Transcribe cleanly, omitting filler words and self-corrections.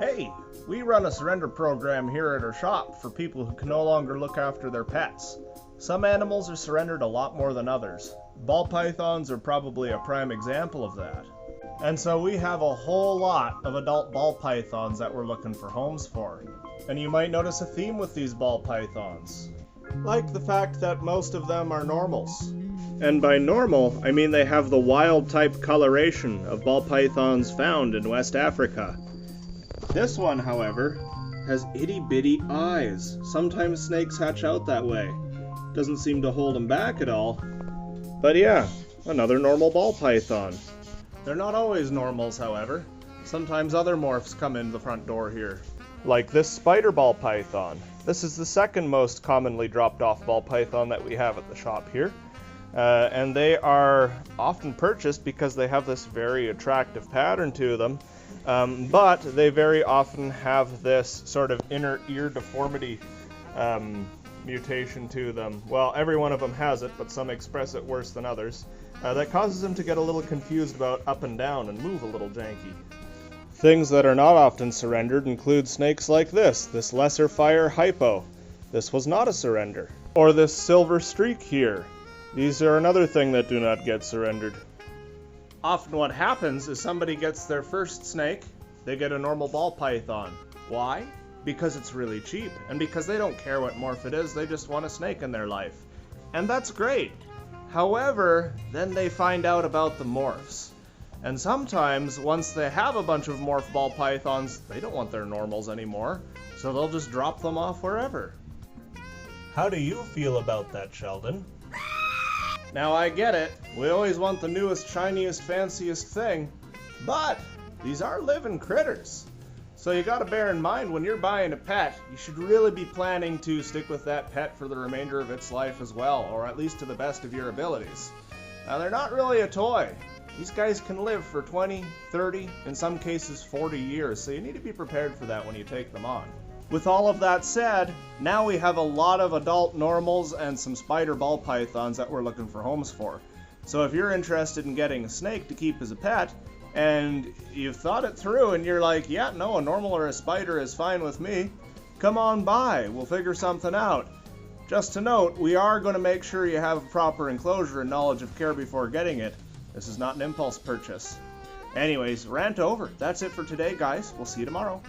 Hey, we run a surrender program here at our shop for people who can no longer look after their pets. Some animals are surrendered a lot more than others. Ball pythons are probably a prime example of that. And so we have a whole lot of adult ball pythons that we're looking for homes for. And you might notice a theme with these ball pythons. Like the fact that most of them are normals. And by normal, I mean they have the wild type coloration of ball pythons found in West Africa. This one, however, has itty-bitty eyes. Sometimes snakes hatch out that way. Doesn't seem to hold them back at all. But yeah, another normal ball python. They're not always normals, however. Sometimes other morphs come in the front door here. Like this spider ball python. This is the second most commonly dropped off ball python that we have at the shop here. And they are often purchased because they have this very attractive pattern to them. But they very often have this sort of inner ear deformity mutation to them. Well, every one of them has it, but some express it worse than others. That causes them to get a little confused about up and down and move a little janky. Things that are not often surrendered include snakes like this lesser fire hypo. This was not a surrender. Or this silver streak here. These are another thing that do not get surrendered. Often what happens is somebody gets their first snake, they get a normal ball python. Why? Because it's really cheap, and because they don't care what morph it is, they just want a snake in their life. And that's great. However, then they find out about the morphs. And sometimes, once they have a bunch of morph ball pythons, they don't want their normals anymore, so they'll just drop them off wherever. How do you feel about that, Sheldon? Now I get it, we always want the newest, shiniest, fanciest thing, but these are living critters. So you gotta bear in mind when you're buying a pet, you should really be planning to stick with that pet for the remainder of its life as well, or at least to the best of your abilities. Now they're not really a toy. These guys can live for 20, 30, in some cases 40 years, so you need to be prepared for that when you take them on. With all of that said, now we have a lot of adult normals and some spider ball pythons that we're looking for homes for. So if you're interested in getting a snake to keep as a pet, and you've thought it through and you're like, yeah, no, a normal or a spider is fine with me, come on by, we'll figure something out. Just to note, we are going to make sure you have a proper enclosure and knowledge of care before getting it. This is not an impulse purchase. Anyways, rant over. That's it for today, guys. We'll see you tomorrow.